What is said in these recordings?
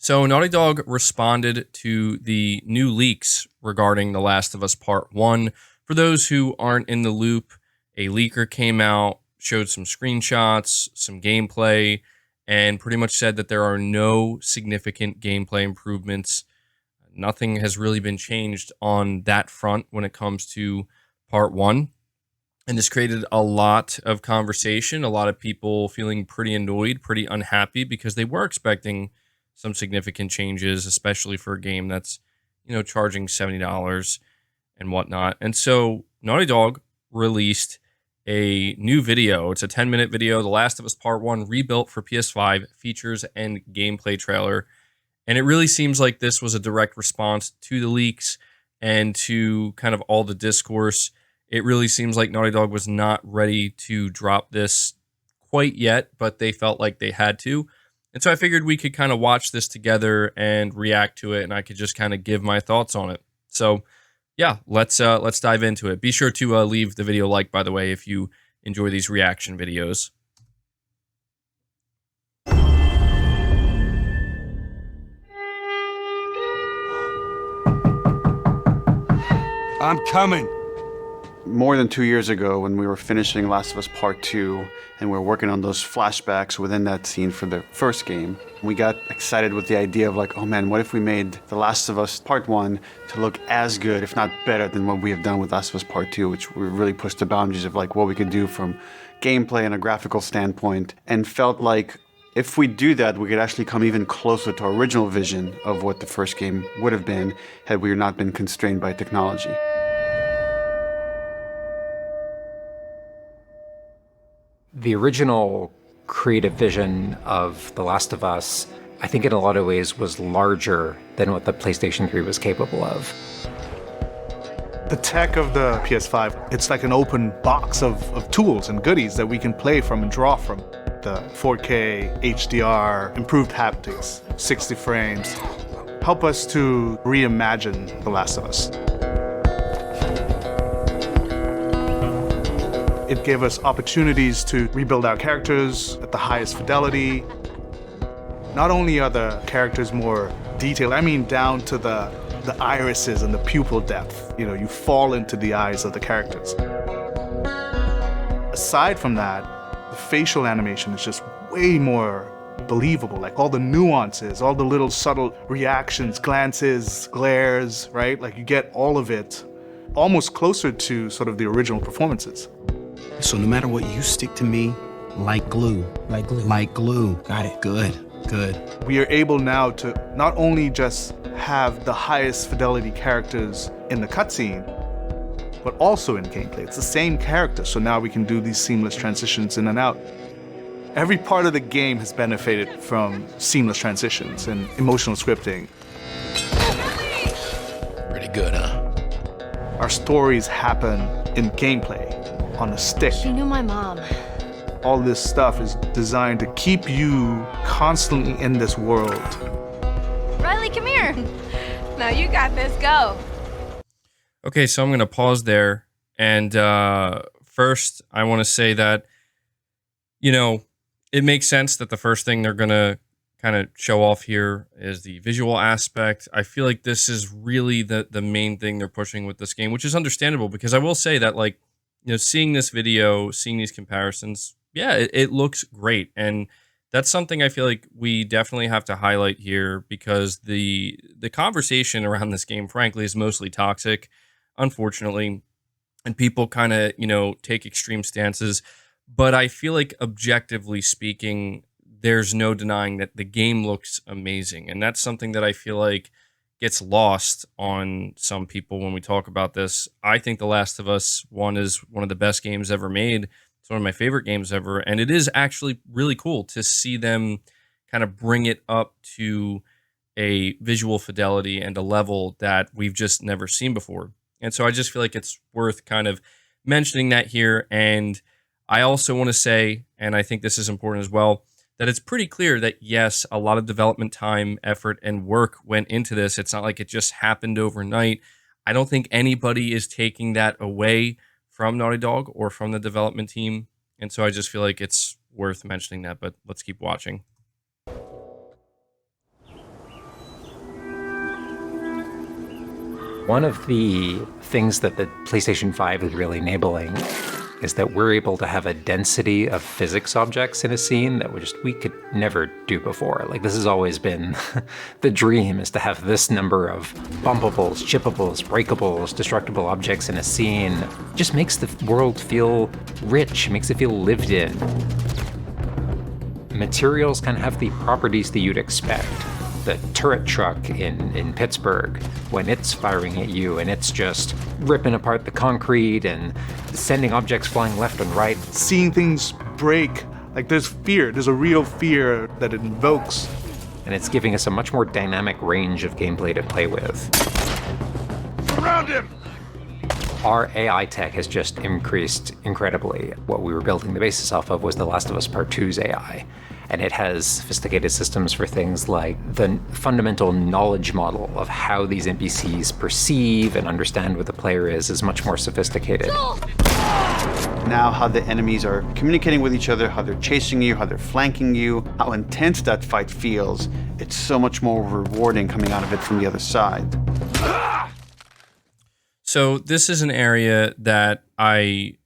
So Naughty Dog responded to the new leaks regarding The Last of Us Part 1. For those who aren't in the loop, a leaker came out, showed some screenshots, some gameplay, and pretty much said that there are no significant gameplay improvements. Nothing has really been changed on that front when it comes to Part 1. And this created a lot of conversation, a lot of people feeling pretty annoyed, pretty unhappy because they were expecting some significant changes, especially for a game that's, charging $70 and whatnot. And so Naughty Dog released a new video. It's a 10-minute video, The Last of Us Part 1 rebuilt for PS5, features and gameplay trailer. And it really seems like this was a direct response to the leaks and to kind of all the discourse. It really seems like Naughty Dog was not ready to drop this quite yet, but they felt like they had to. And so I figured we could kind of watch this together and react to it, and I could just kind of give my thoughts on it. So yeah, let's dive into it. Be sure to leave the video like, by the way, if you enjoy these reaction videos. I'm coming. More than 2 years ago, when we were finishing Last of Us Part 2, and we were working on those flashbacks within that scene for the first game, we got excited with the idea of like, oh man, what if we made The Last of Us Part 1 to look as good, if not better, than what we have done with Last of Us Part 2, which we really pushed the boundaries of like what we could do from gameplay and a graphical standpoint, and felt like if we do that, we could actually come even closer to our original vision of what the first game would have been had we not been constrained by technology. The original creative vision of The Last of Us, I think in a lot of ways was larger than what the PlayStation 3 was capable of. The tech of the PS5, it's like an open box of tools and goodies that we can play from and draw from. The 4K, HDR, improved haptics, 60 frames, help us to reimagine The Last of Us. It gave us opportunities to rebuild our characters at the highest fidelity. Not only are the characters more detailed, I mean down to the irises and the pupil depth. You fall into the eyes of the characters. Aside from that, the facial animation is just way more believable. Like all the nuances, all the little subtle reactions, glances, glares, right? Like you get all of it almost closer to sort of the original performances. So no matter what, you stick to me like glue. Like glue. Like glue. Got it. Good. We are able now to not only just have the highest fidelity characters in the cutscene, but also in gameplay. It's the same character, so now we can do these seamless transitions in and out. Every part of the game has benefited from seamless transitions and emotional scripting. Pretty good, huh? Our stories happen in gameplay, on a stick. She knew my mom. All this stuff is designed to keep you constantly in this world. Riley, come here. Now you got this, go. Okay, so I'm going to pause there. And first, I want to say that, it makes sense that the first thing they're going to kind of show off here is the visual aspect. I feel like this is really the main thing they're pushing with this game, which is understandable because I will say that, like, seeing this video, seeing these comparisons, yeah, it looks great. And that's something I feel like we definitely have to highlight here because the conversation around this game, frankly, is mostly toxic, unfortunately. And people kind of, take extreme stances. But I feel like objectively speaking, there's no denying that the game looks amazing. And that's something that I feel like gets lost on some people when we talk about this. I think The Last of Us 1 is one of the best games ever made. It's one of my favorite games ever. And it is actually really cool to see them kind of bring it up to a visual fidelity and a level that we've just never seen before. And so I just feel like it's worth kind of mentioning that here. And I also want to say, and I think this is important as well, that it's pretty clear that, yes, a lot of development time, effort, and work went into this. It's not like it just happened overnight. I don't think anybody is taking that away from Naughty Dog or from the development team. And so I just feel like it's worth mentioning that, but let's keep watching. One of the things that the PlayStation 5 is really enabling is that we're able to have a density of physics objects in a scene that we could never do before. Like, this has always been the dream, is to have this number of bumpables, chippables, breakables, destructible objects in a scene. It just makes the world feel rich, makes it feel lived in. Materials can have the properties that you'd expect. The turret truck in Pittsburgh, when it's firing at you and it's just ripping apart the concrete and sending objects flying left and right. Seeing things break, like there's fear, there's a real fear that it invokes. And it's giving us a much more dynamic range of gameplay to play with. Around him! Our AI tech has just increased incredibly. What we were building the basis off of was The Last of Us Part 2's AI. And it has sophisticated systems for things like the fundamental knowledge model of how these NPCs perceive and understand what the player is much more sophisticated. Now how the enemies are communicating with each other, how they're chasing you, how they're flanking you, how intense that fight feels. It's so much more rewarding coming out of it from the other side. So this is an area that I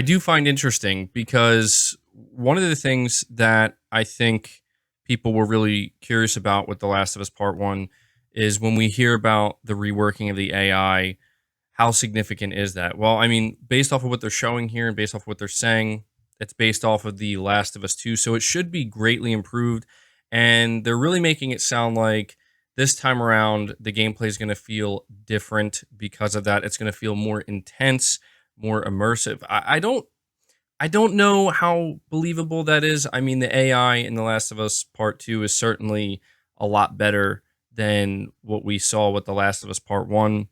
do find interesting, because one of the things that I think people were really curious about with The Last of Us Part 1 is when we hear about the reworking of the AI, how significant is that? Well, I mean, based off of what they're showing here and based off of what they're saying, it's based off of The Last of Us 2, so it should be greatly improved. And they're really making it sound like this time around, the gameplay is going to feel different because of that. It's going to feel more intense, more immersive. I don't know how believable that is. I mean, the AI in The Last of Us Part 2 is certainly a lot better than what we saw with The Last of Us Part 1.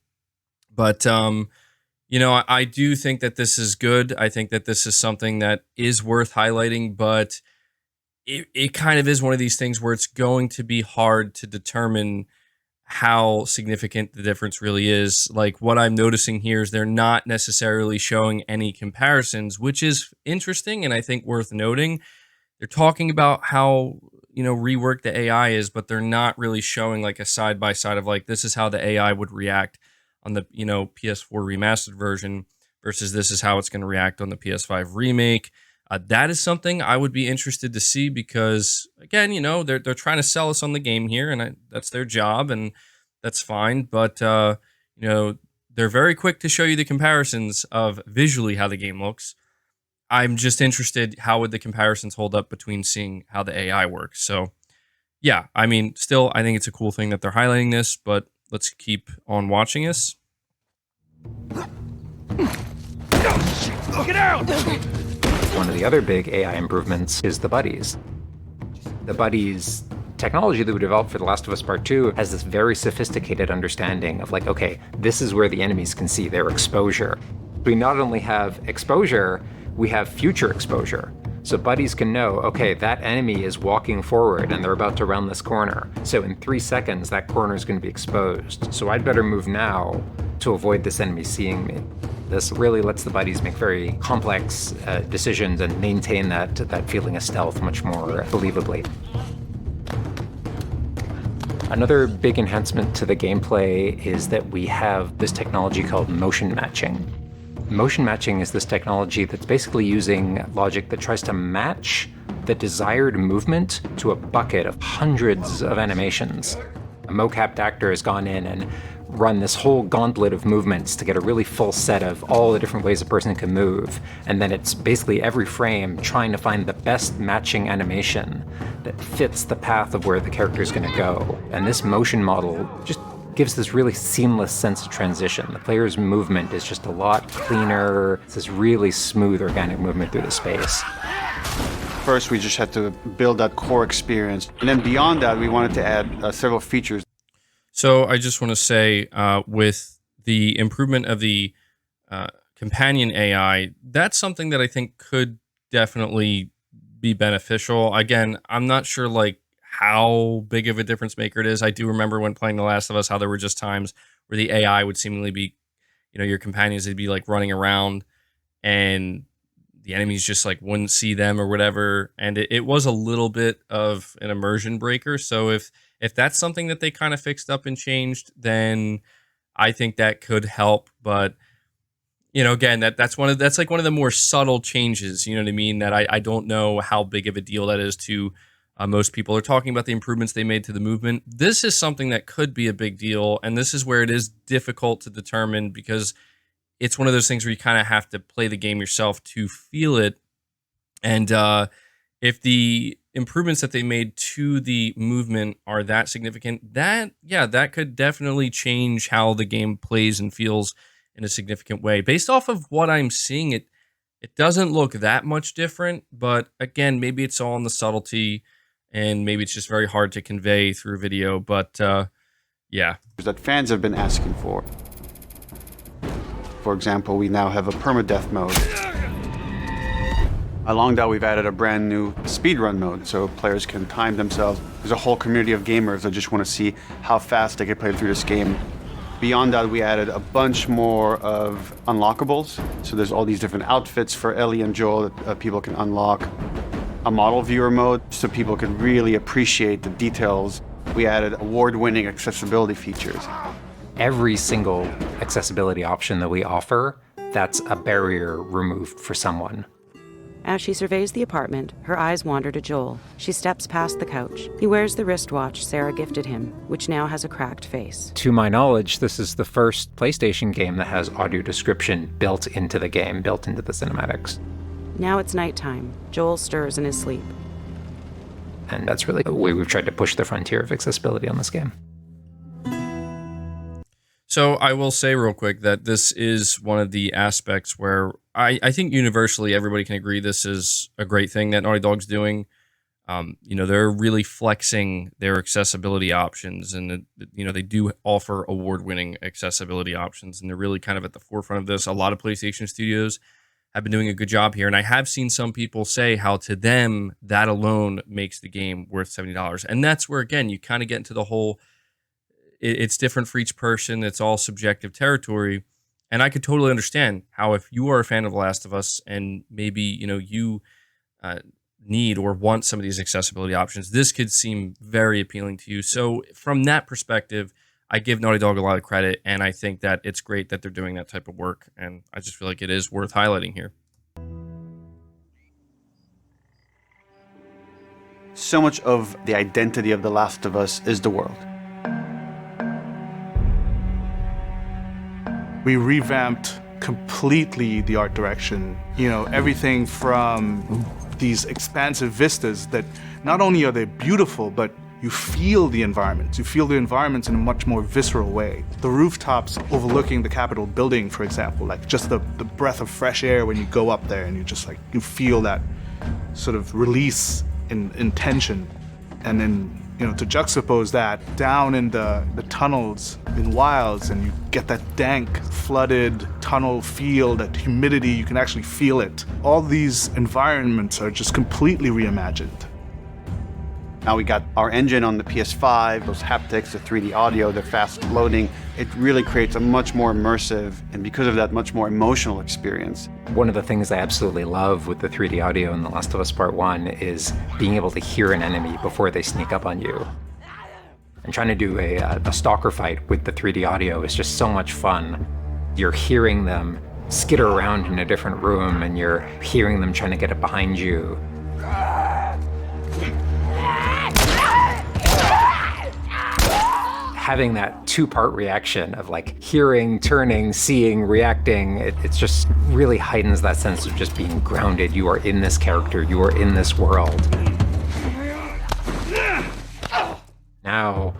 But, you know, I do think that this is good. I think that this is something that is worth highlighting, but it kind of is one of these things where it's going to be hard to determine how significant the difference really is. Like, what I'm noticing here is they're not necessarily showing any comparisons, which is interesting and I think worth noting. They're talking about how, you know, reworked the AI is, but they're not really showing like a side by side of like, this is how the AI would react on the, you know, PS4 remastered version versus this is how it's going to react on the PS5 remake. That is something I would be interested to see, because again, you know, they're trying to sell us on the game here, and that's their job, and that's fine. But you know, they're very quick to show you the comparisons of visually how the game looks. I'm just interested, how would the comparisons hold up between seeing how the AI works? So yeah, I mean, still, I think it's a cool thing that they're highlighting this, but let's keep on watching this. Get out! One of the other big AI improvements is the buddies. The buddies technology that we developed for The Last of Us Part 2 has this very sophisticated understanding of like, okay, this is where the enemies can see their exposure. We not only have exposure, we have future exposure. So buddies can know, okay, that enemy is walking forward and they're about to round this corner. So in 3 seconds, that corner is going to be exposed. So I'd better move now to avoid this enemy seeing me. This really lets the buddies make very complex decisions and maintain that feeling of stealth much more believably. Another big enhancement to the gameplay is that we have this technology called motion matching. Motion matching is this technology that's basically using logic that tries to match the desired movement to a bucket of hundreds of animations. A mocapped actor has gone in and run this whole gauntlet of movements to get a really full set of all the different ways a person can move. And then it's basically every frame trying to find the best matching animation that fits the path of where the character is going to go. And this motion model just gives this really seamless sense of transition. The player's movement is just a lot cleaner. It's this really smooth, organic movement through the space. First, we just had to build that core experience. And then beyond that, we wanted to add several features. So I just want to say, with the improvement of the companion AI, that's something that I think could definitely be beneficial. Again, I'm not sure like how big of a difference maker it is. I do remember when playing The Last of Us, how there were just times where the AI would seemingly be, you know, your companions, they'd be like running around and the enemies just like wouldn't see them or whatever. And it was a little bit of an immersion breaker. So if that's something that they kind of fixed up and changed, then I think that could help, but again, that's like one of the more subtle changes. You know what I mean? That I don't know how big of a deal that is to most people. Are talking about the improvements they made to the movement. This is something that could be a big deal, and this is where it is difficult to determine because it's one of those things where you kind of have to play the game yourself to feel it. And if the improvements that they made to the movement are that significant, that could definitely change how the game plays and feels in a significant way. Based off of what I'm seeing, it doesn't look that much different, but again, maybe it's all in the subtlety, and maybe it's just very hard to convey through video, but yeah. That fans have been asking for. For example, we now have a permadeath mode. Along that, we've added a brand new speedrun mode, so players can time themselves. There's a whole community of gamers that just want to see how fast they can play through this game. Beyond that, we added a bunch more of unlockables. So there's all these different outfits for Ellie and Joel that people can unlock. A model viewer mode, so people can really appreciate the details. We added award-winning accessibility features. Every single accessibility option that we offer, that's a barrier removed for someone. As she surveys the apartment, her eyes wander to Joel. She steps past the couch. He wears the wristwatch Sarah gifted him, which now has a cracked face. To my knowledge, this is the first PlayStation game that has audio description built into the game, built into the cinematics. Now it's nighttime. Joel stirs in his sleep. And that's really the way we've tried to push the frontier of accessibility on this game. So I will say real quick that this is one of the aspects where I think universally everybody can agree this is a great thing that Naughty Dog's doing. They're really flexing their accessibility options, and they do offer award-winning accessibility options, and they're really kind of at the forefront of this. A lot of PlayStation studios have been doing a good job here, and I have seen some people say how to them that alone makes the game worth $70, and that's where again you kind of get into the whole. It's different for each person. It's all subjective territory. And I could totally understand how if you are a fan of The Last of Us and maybe, you need or want some of these accessibility options, this could seem very appealing to you. So from that perspective, I give Naughty Dog a lot of credit. And I think that it's great that they're doing that type of work. And I just feel like it is worth highlighting here. So much of the identity of The Last of Us is the world. We revamped completely the art direction. Everything from these expansive vistas that not only are they beautiful, but you feel the environments. You feel the environments in a much more visceral way. The rooftops overlooking the Capitol building, for example, like just the breath of fresh air when you go up there and you feel that sort of release in tension. And then to juxtapose that down in the tunnels in Wilds, and you get that dank, flooded tunnel feel, that humidity, you can actually feel it. All these environments are just completely reimagined. Now we got our engine on the PS5, those haptics, the 3D audio, the fast loading. It really creates a much more immersive, and because of that, much more emotional experience. One of the things I absolutely love with the 3D audio in The Last of Us Part 1 is being able to hear an enemy before they sneak up on you. And trying to do a stalker fight with the 3D audio is just so much fun. You're hearing them skitter around in a different room, and you're hearing them trying to get up behind you. Having that two-part reaction of like hearing, turning, seeing, reacting, it just really heightens that sense of just being grounded. You are in this character, you are in this world. Now,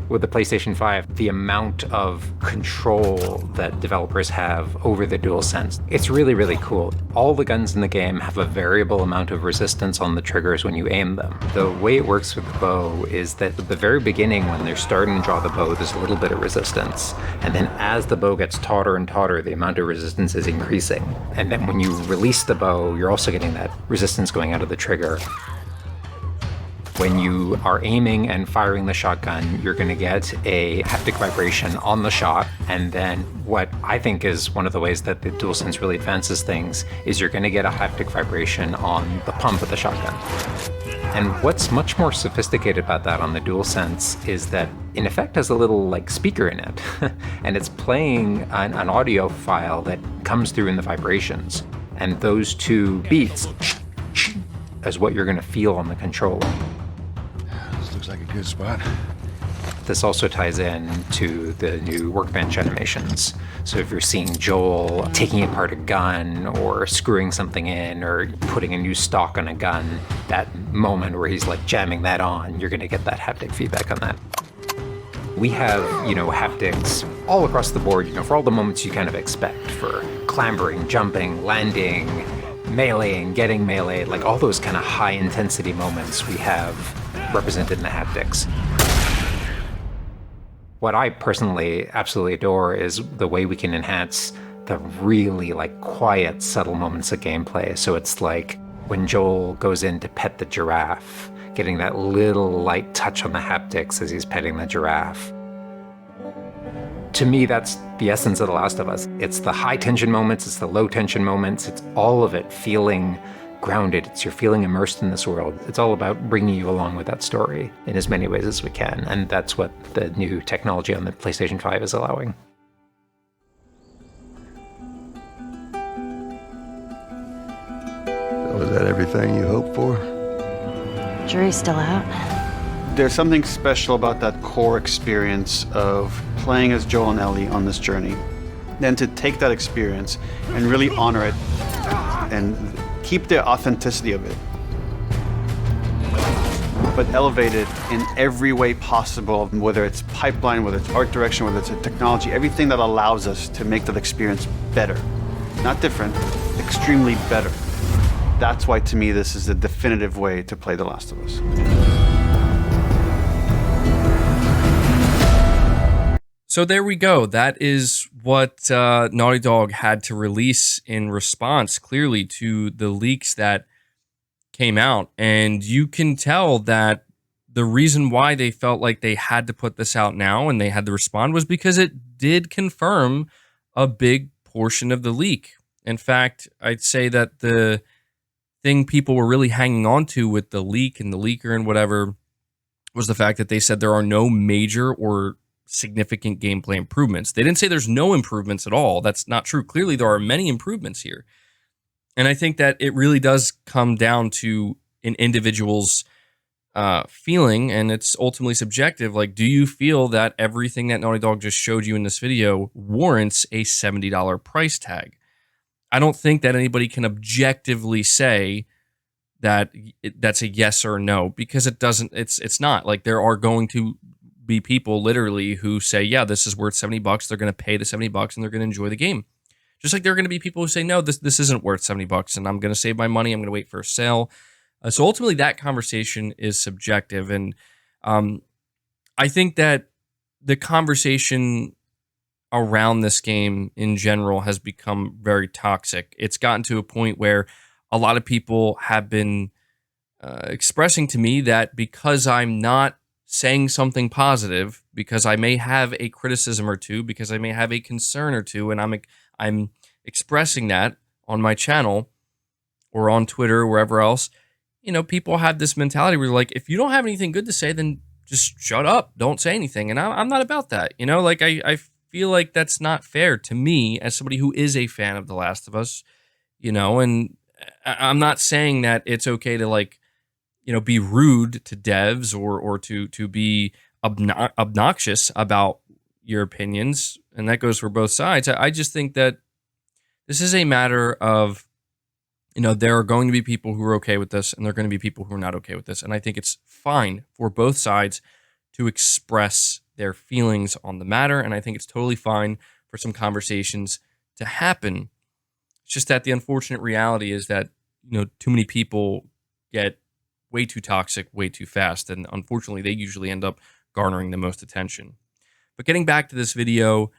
with the PlayStation 5, the amount of control that developers have over the DualSense, it's really, really cool. All the guns in the game have a variable amount of resistance on the triggers when you aim them. The way it works with the bow is that at the very beginning, when they're starting to draw the bow, there's a little bit of resistance. And then as the bow gets tauter and tauter, the amount of resistance is increasing. And then when you release the bow, you're also getting that resistance going out of the trigger. When you are aiming and firing the shotgun, you're going to get a haptic vibration on the shot. And then what I think is one of the ways that the DualSense really advances things is you're going to get a haptic vibration on the pump of the shotgun. And what's much more sophisticated about that on the DualSense is that in effect has a little like speaker in it. And it's playing an audio file that comes through in the vibrations. And those two beats is what you're going to feel on the controller. This looks like a good spot. This also ties in to the new workbench animations. So if you're seeing Joel taking apart a gun or screwing something in or putting a new stock on a gun, that moment where he's like jamming that on, you're gonna get that haptic feedback on that. We have, haptics all across the board, for all the moments you kind of expect, for clambering, jumping, landing, meleeing, getting meleeed, like all those kind of high intensity moments we have represented in the haptics. What I personally absolutely adore is the way we can enhance the really quiet, subtle moments of gameplay. So it's like when Joel goes in to pet the giraffe, getting that little light touch on the haptics as he's petting the giraffe. To me, that's the essence of The Last of Us. It's the high tension moments, it's the low tension moments, it's all of it feeling grounded. It's you're feeling immersed in this world. It's all about bringing you along with that story in as many ways as we can. And that's what the new technology on the PlayStation 5 is allowing. Was that everything you hoped for? Jury's still out. There's something special about that core experience of playing as Joel and Ellie on this journey. Then to take that experience and really honor it and keep the authenticity of it, but elevate it in every way possible, whether it's pipeline, whether it's art direction, whether it's a technology, everything that allows us to make that experience better. Not different, extremely better. That's why, to me, this is the definitive way to play The Last of Us. So there we go. That is what Naughty Dog had to release in response, clearly, to the leaks that came out. And you can tell that the reason why they felt like they had to put this out now and they had to respond was because it did confirm a big portion of the leak. In fact, I'd say that the thing people were really hanging on to with the leak and the leaker and whatever was the fact that they said there are no major or significant gameplay improvements. They didn't say there's no improvements at all. That's not true. Clearly, there are many improvements here. And I think that it really does come down to an individual's feeling, and it's ultimately subjective. Like, do you feel that everything that Naughty Dog just showed you in this video warrants a $70 price tag? I don't think that anybody can objectively say that that's a yes or no, because it doesn't. It's not. Like, there are going to be people literally who say, yeah, this is worth $70. They're going to pay the $70 and they're going to enjoy the game. Just like there are going to be people who say, no, this isn't worth $70 and I'm going to save my money. I'm going to wait for a sale. So ultimately that conversation is subjective. And I think that the conversation around this game in general has become very toxic. It's gotten to a point where a lot of people have been expressing to me that because I'm not saying something positive, because I may have a criticism or two, because I may have a concern or two, and I'm expressing that on my channel or on Twitter or wherever else, people have this mentality where like, if you don't have anything good to say, then just shut up, don't say anything. And I'm not about that. I feel like that's not fair to me as somebody who is a fan of The Last of Us, and I'm not saying that it's okay to be rude to devs or to be obnoxious about your opinions. And that goes for both sides. I just think that this is a matter of, there are going to be people who are okay with this and there are going to be people who are not okay with this. And I think it's fine for both sides to express their feelings on the matter. And I think it's totally fine for some conversations to happen. It's just that the unfortunate reality is that, too many people get way too toxic, way too fast. And unfortunately, they usually end up garnering the most attention. But getting back to this video,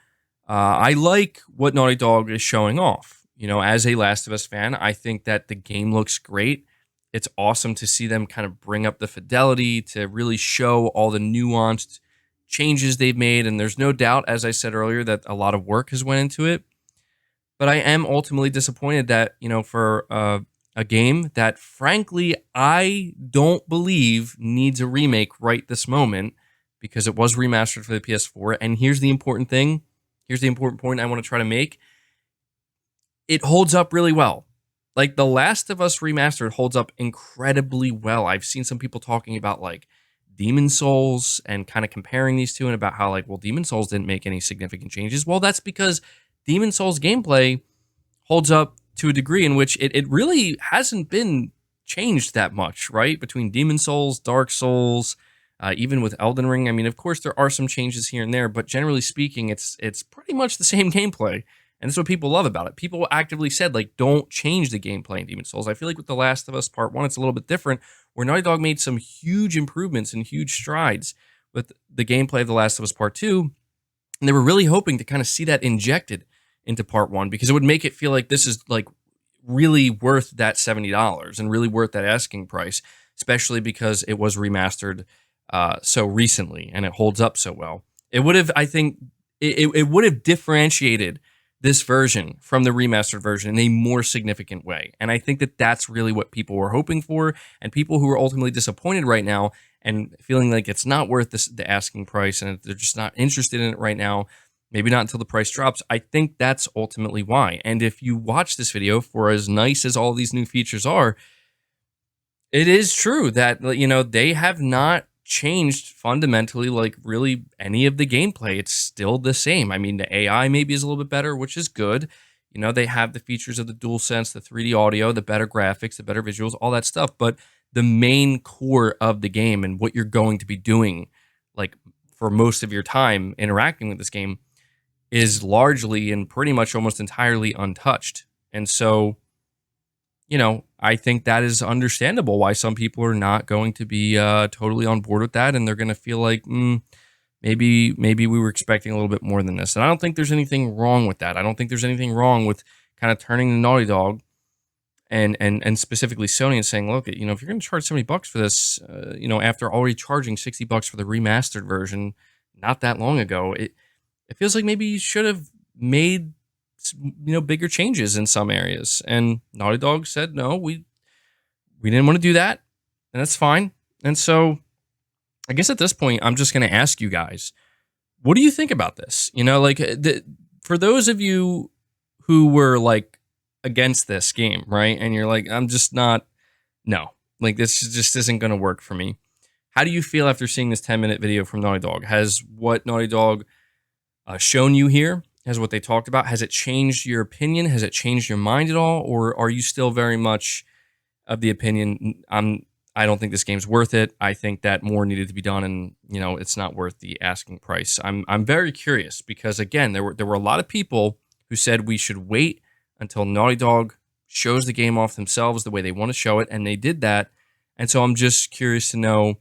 I like what Naughty Dog is showing off. As a Last of Us fan, I think that the game looks great. It's awesome to see them kind of bring up the fidelity, to really show all the nuanced changes they've made. And there's no doubt, as I said earlier, that a lot of work has went into it. But I am ultimately disappointed that, for a game that, frankly, I don't believe needs a remake right this moment because it was remastered for the PS4. And here's the important thing. Here's the important point I want to try to make. It holds up really well. Like, The Last of Us Remastered holds up incredibly well. I've seen some people talking about, like, Demon Souls and kind of comparing these two and about how, like, well, Demon Souls didn't make any significant changes. Well, that's because Demon Souls gameplay holds up to a degree in which it really hasn't been changed that much, right? Between Demon Souls, Dark Souls, even with Elden Ring. I mean, of course, there are some changes here and there, but generally speaking, it's pretty much the same gameplay. And that's what people love about it. People actively said, like, don't change the gameplay in Demon Souls. I feel like with The Last of Us Part 1, it's a little bit different, where Naughty Dog made some huge improvements and huge strides with the gameplay of The Last of Us Part 2. And they were really hoping to kind of see that injected into Part 1 because it would make it feel like this is, like, really worth that $70 and really worth that asking price, especially because it was remastered so recently and it holds up so well. It would have, I think, it would have differentiated this version from the remastered version in a more significant way. And I think that that's really what people were hoping for, and people who are ultimately disappointed right now and feeling like it's not worth the asking price and they're just not interested in it right now, maybe not until the price drops. I think that's ultimately why. And if you watch this video, for as nice as all these new features are, it is true that, you know, they have not changed fundamentally, like, really any of the gameplay. It's still the same. I mean, the AI maybe is a little bit better, which is good. You know, they have the features of the DualSense, the 3D audio, the better graphics, the better visuals, all that stuff. But the main core of the game and what you're going to be doing, like, for most of your time interacting with this game is largely and pretty much almost entirely untouched. And so, you know, I think that is understandable why some people are not going to be totally on board with that, and they're going to feel like maybe we were expecting a little bit more than this. And I don't think there's anything wrong with that. I don't think there's anything wrong with kind of turning to Naughty Dog and specifically Sony and saying, look, you know, if you're going to charge $70 for this, you know, after already charging $60 for the remastered version not that long ago, it feels like maybe you should have made, you know, bigger changes in some areas. And Naughty Dog said, no, we didn't want to do that. And that's fine. And so I guess at this point, I'm just going to ask you guys, what do you think about this? You know, like, for those of you who were, like, against this game, right? And you're like, I'm just not, no, like, this just isn't going to work for me. How do you feel after seeing this 10-minute video from Naughty Dog? Has what Naughty Dog shown you here, has what they talked about, has it changed your opinion? Has it changed your mind at all? Or are you still very much of the opinion, I don't think this game's worth it. I think that more needed to be done, and, you know, it's not worth the asking price. I'm very curious because, again, there were a lot of people who said we should wait until Naughty Dog shows the game off themselves the way they want to show it, and they did that. And so I'm just curious to know,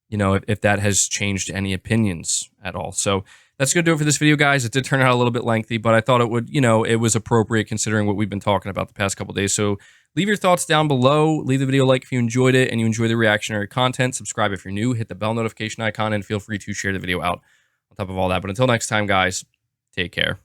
you know, if that has changed any opinions at all. So that's going to do it for this video, guys. It did turn out a little bit lengthy, but I thought it would, you know, it was appropriate considering what we've been talking about the past couple days. So leave your thoughts down below. Leave the video a like if you enjoyed it and you enjoy the reactionary content. Subscribe if you're new. Hit the bell notification icon and feel free to share the video out on top of all that. But until next time, guys, take care.